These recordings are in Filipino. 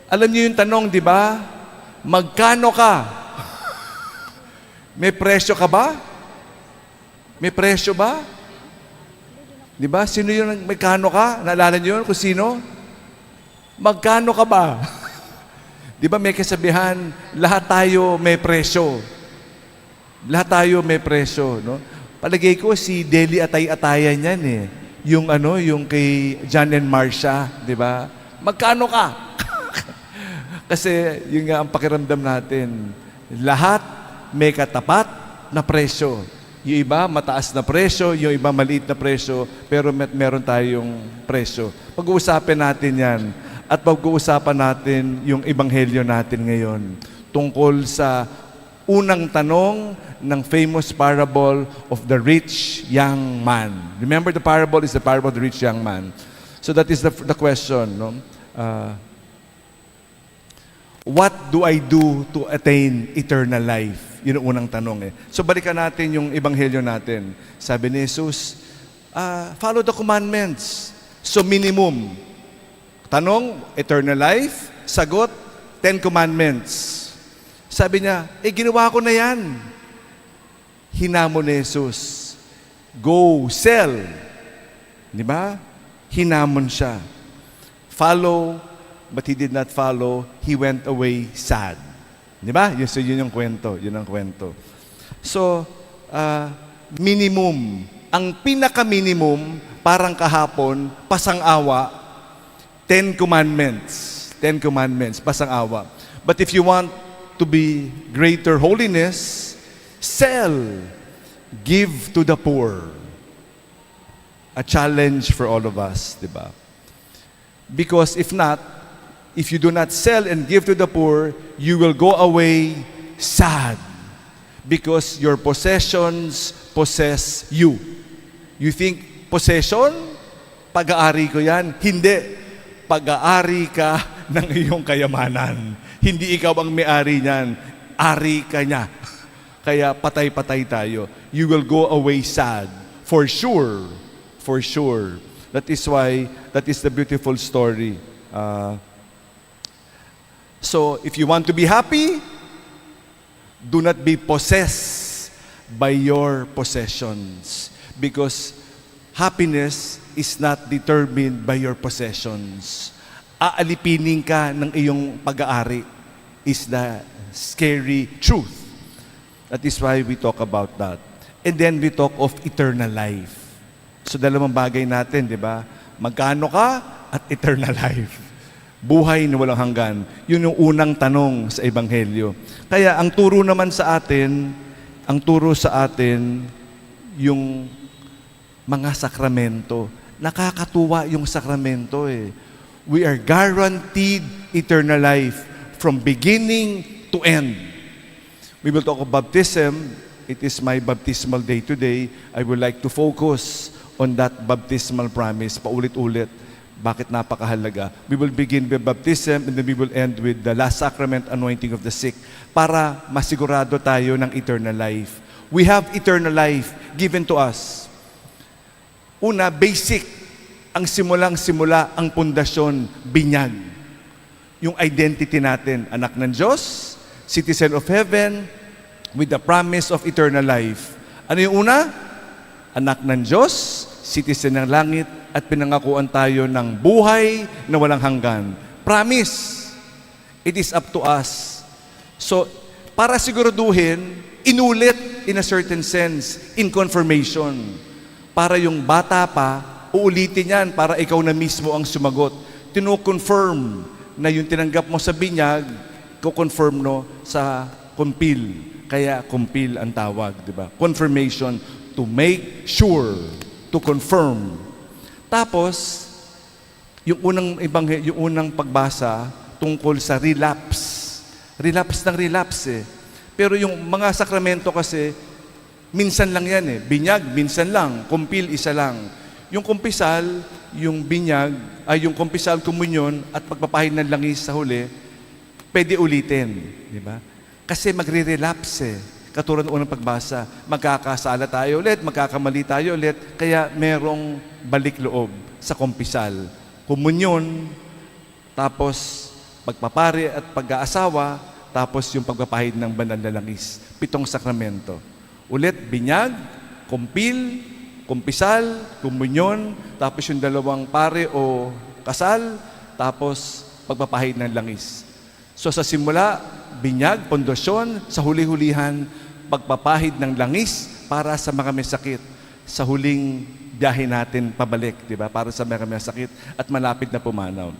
Alam niyo yung tanong, di ba? Magkano ka? May presyo ka ba? May presyo ba? Di ba? Sino yung magkano ka? Naalala niyo yun kung sino? Magkano ka ba? Di ba may kasabihan, lahat tayo may presyo. Lahat tayo may presyo, no? Palagay ko si Deli Atay-Atayan yan eh. Yung kay John and Marcia, di ba? Magkano ka? Kasi yun nga ang pakiramdam natin. Lahat may katapat na presyo. Yung iba, mataas na presyo, yung iba, maliit na presyo, pero meron tayong presyo. Pag-uusapin natin yan. At pag-uusapan natin yung ebanghelyo natin ngayon tungkol sa unang tanong ng famous parable of the rich young man. Remember, the parable is the parable of the rich young man. So that is the question, no? What do I do to attain eternal life? Yun ang unang tanong eh. So balikan natin yung ebanghelyo natin. Sabi ni Jesus, follow the commandments. So minimum. Tanong, eternal life. Sagot, 10 commandments. Sabi niya, ginawa ko na yan. Hinamon ni Jesus, go, sell. Di ba? Hinamon siya. Follow, but he did not follow. He went away sad. Di ba? So yun yung kwento. Yun ang kwento. So, minimum. Ang pinaka-minimum, parang kahapon, pasang-awa, 10 commandments. 10 commandments, pasang-awa. But if you want to be greater holiness, sell, give to the poor. A challenge for all of us, di ba? Because if not, if you do not sell and give to the poor, you will go away sad because your possessions possess you. You think, possession? Pag-aari ko yan? Hindi. Pag-aari ka ng iyong kayamanan. Hindi ikaw ang may-ari niyan. Ari ka niya. Kaya patay-patay tayo. You will go away sad. For sure. For sure. That is why, that is the beautiful story. So, if you want to be happy, do not be possessed by your possessions. Because happiness is not determined by your possessions. Aalipinin ka ng iyong pag-aari is the scary truth. That is why we talk about that. And then we talk of eternal life. So dalawang bagay natin, di ba? Magkano ka at eternal life. Buhay na walang hanggan. Yun yung unang tanong sa Ebanghelyo. Kaya ang turo naman sa atin, yung mga sakramento. Nakakatuwa yung sakramento eh. We are guaranteed eternal life from beginning to end. We will talk of baptism. It is my baptismal day today. I would like to focus on that baptismal promise. Paulit-ulit. Bakit napakahalaga? We will begin with baptism and then we will end with the last sacrament, anointing of the sick, para masigurado tayo ng eternal life. We have eternal life given to us. Una, basic. Ang simulang-simula, ang pundasyon, binyag. Yung identity natin, anak ng Diyos, citizen of heaven, with the promise of eternal life. Ano yung una? Anak ng Diyos, citizen ng langit, at pinangakuan tayo ng buhay na walang hanggan. Promise. It is up to us. So, para siguraduhin, inulit in a certain sense, in confirmation. Para yung bata pa, uulitin yan para ikaw na mismo ang sumagot. Tino-confirm na yung tinanggap mo sa binyag, ko-confirm no sa kumpil. Kaya kumpil ang tawag, di ba? Confirmation, to make sure, to confirm. Tapos, yung unang pagbasa tungkol sa relapse. Relapse ng relapse eh. Pero yung mga sakramento kasi, minsan lang yan eh. Binyag, minsan lang. Kumpil, isa lang. Yung kumpisal, yung binyag, yung kumpisal, komunyon, at pagpapahin ng langis sa huli, pwede ulitin. Di ba? Kasi magre-relapse eh. Katulad ng unang pagbasa, magkakasala tayo ulit, magkakamali tayo ulit, kaya merong balik loob sa kumpisal. Komunyon, tapos pagpapari at pag-aasawa, tapos yung pagpapahid ng banal na langis. 7 sakramento. Ulit, binyag, kumpil, kumpisal, komunyon, tapos yung 2 pare o kasal, tapos pagpapahid ng langis. So sa simula, binyag, pundasyon, sa huli-hulihan, pagpapahid ng langis para sa mga may sakit. Sa huling biyahe natin pabalik, di ba? Para sa mga may sakit at malapit na pumanaw.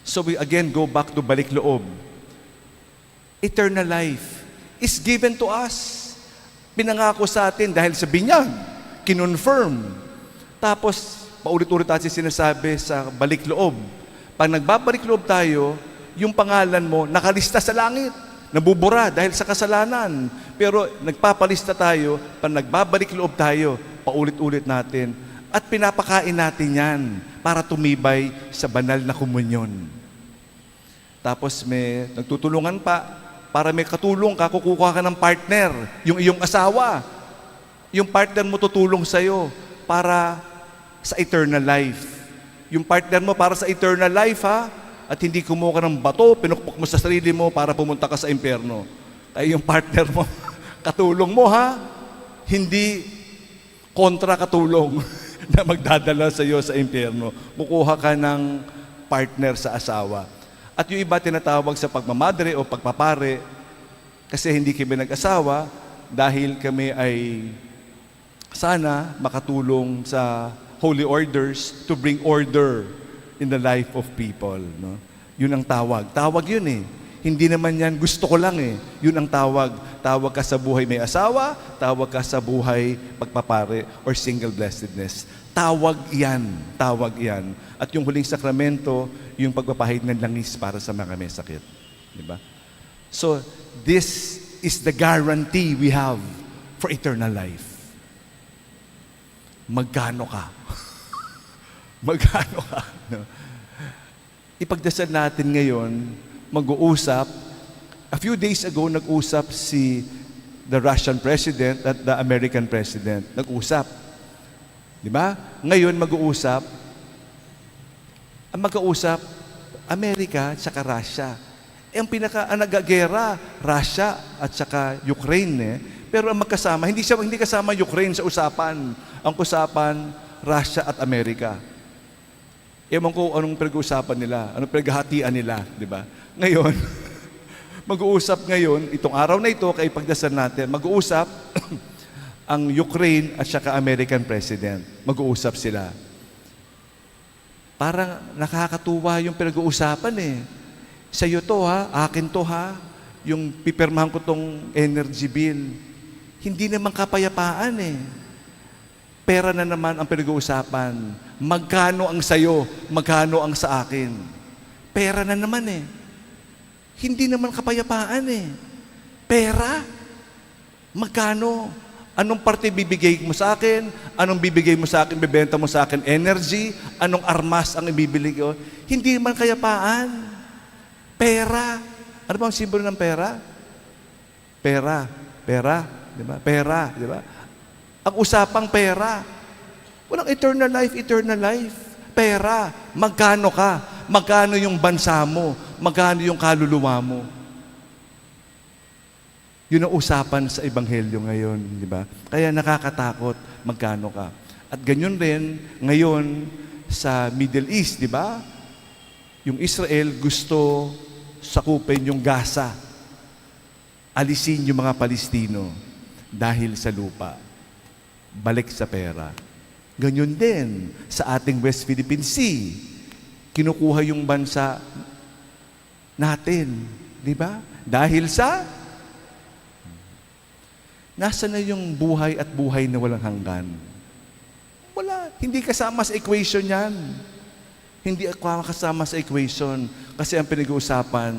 So we again go back to balik loob. Eternal life is given to us. Pinangako sa atin dahil sa binyag, kinonfirm. Tapos, paulit-ulit natin sinasabi sa balik loob. Pag nagbabalik loob tayo, yung pangalan mo nakalista sa langit. Nabubura dahil sa kasalanan. Pero nagpapalista tayo, pag nagbabalik loob tayo, paulit-ulit natin. At pinapakain natin yan para tumibay sa banal na komunyon. Tapos may nagtutulungan pa, para may katulong ka, kukuha ka ng partner, yung iyong asawa. Yung partner mo tutulong sa'yo para sa eternal life. Yung partner mo para sa eternal life, ha? At hindi kumuha ka ng bato, pinukpok mo sa sarili mo para pumunta ka sa impyerno. Ay yung partner mo, katulong mo, ha? Hindi kontra katulong na magdadala sa iyo sa impyerno. Kukuha ka ng partner sa asawa. At yung iba tinatawag sa pagmamadre o pagpapare kasi hindi kami nag-asawa dahil kami ay sana makatulong sa holy orders to bring order in the life of people. No? Yun ang tawag. Tawag yun eh. Hindi naman yan, gusto ko lang eh. Yun ang tawag. Tawag ka sa buhay may asawa, tawag ka sa buhay pagpapare or single blessedness. Tawag yan. Tawag yan. At yung huling sakramento, yung pagpapahid ng langis para sa mga may sakit. Diba? So, this is the guarantee we have for eternal life. Magkano ka? Magkano ka? No? Ipagdasal natin ngayon, mag-uusap. A few days ago, nag-usap si the Russian president at the American president. Nag-usap. Di ba? Ngayon, mag-uusap. Ang mag-uusap, Amerika at saka Russia. Ang nagagera, Russia at saka Ukraine. Eh. Pero ang magkasama, hindi kasama Ukraine sa usapan. Ang usapan, Russia at Amerika. Ewan ko anong pinag-uusapan nila, anong pinaghahatian nila, di ba? Ngayon, mag-uusap ngayon, itong araw na ito, kay pagdasal natin, mag-uusap ang Ukraine at saka American President. Mag-uusap sila. Parang nakakatuwa yung pinag-uusapan eh. Sa iyo to ha, akin to ha, yung pipirmahan ko tong energy bill. Hindi naman kapayapaan eh. Pera na naman ang pinag-uusapan. Magkano ang sayo, magkano ang sa akin. Pera na naman eh. Hindi naman kapayapaan eh. Pera? Magkano? Anong parte bibigay mo sa akin? Anong bibigay mo sa akin? Bibenta mo sa akin energy? Anong armas ang ibibili ko? Hindi naman kayapaan. Pera. Ano ba ang simbolo ng pera? Pera. Pera. Di ba? Pera. Di ba? Ang usapang pera. Walang eternal life, eternal life. Pera. Magkano ka? Magkano yung bansa mo? Magkano yung kaluluwa mo? Yun ang usapan sa Ebanghelyo ngayon, di ba? Kaya nakakatakot, magkano ka. At ganyan rin, ngayon, sa Middle East, di ba? Yung Israel gusto sakupin yung Gaza. Alisin yung mga Palestino dahil sa lupa. Balik sa pera. Ganyan din sa ating West Philippine Sea. Kinukuha yung bansa natin, di ba? Dahil sa nasa na yung buhay at buhay na walang hanggan? Wala. Hindi kasama sa equation yan. Hindi kasama sa equation. Kasi ang pinag-uusapan,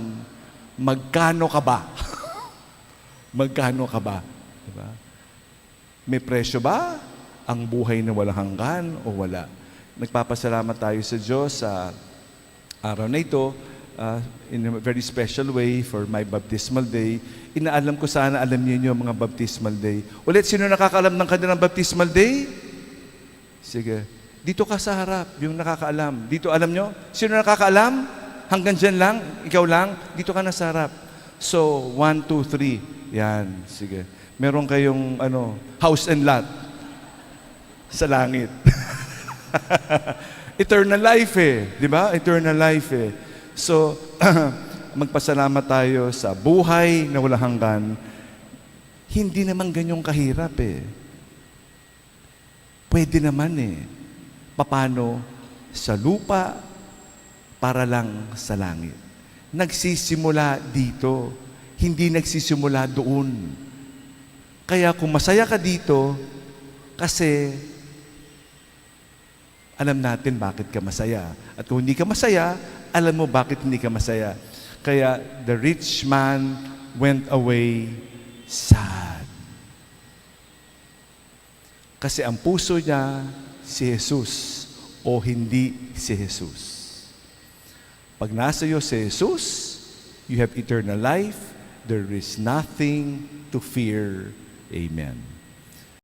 magkano ka ba? Magkano ka ba? Diba? May presyo ba ang buhay na walang hanggan o wala? Nagpapasalamat tayo sa Diyos sa araw na ito, in a very special way for my baptismal day. Inaalam ko sana alam niyo yung mga baptismal day. Ulit, sino nakakaalam ng kanilang baptismal day? Sige. Dito ka sa harap, yung nakakaalam. Dito, alam nyo? Sino nakakaalam? Hanggang dyan lang? Ikaw lang? Dito ka na sa harap. So, 1, 2, 3. Yan, sige. Meron kayong house and lot sa langit. Eternal life di ba? Eternal life So, magpasalamat tayo sa buhay na walang hanggan. Hindi naman ganyong kahirap Pwede naman Paano? Sa lupa para lang sa langit. Nagsisimula dito, hindi nagsisimula doon. Kaya kung masaya ka dito, kasi alam natin bakit ka masaya. At kung hindi ka masaya, alam mo bakit hindi ka masaya. Kaya the rich man went away sad. Kasi ang puso niya, si Jesus o hindi si Jesus. Pag nasa iyo si Jesus, you have eternal life. There is nothing to fear. Amen.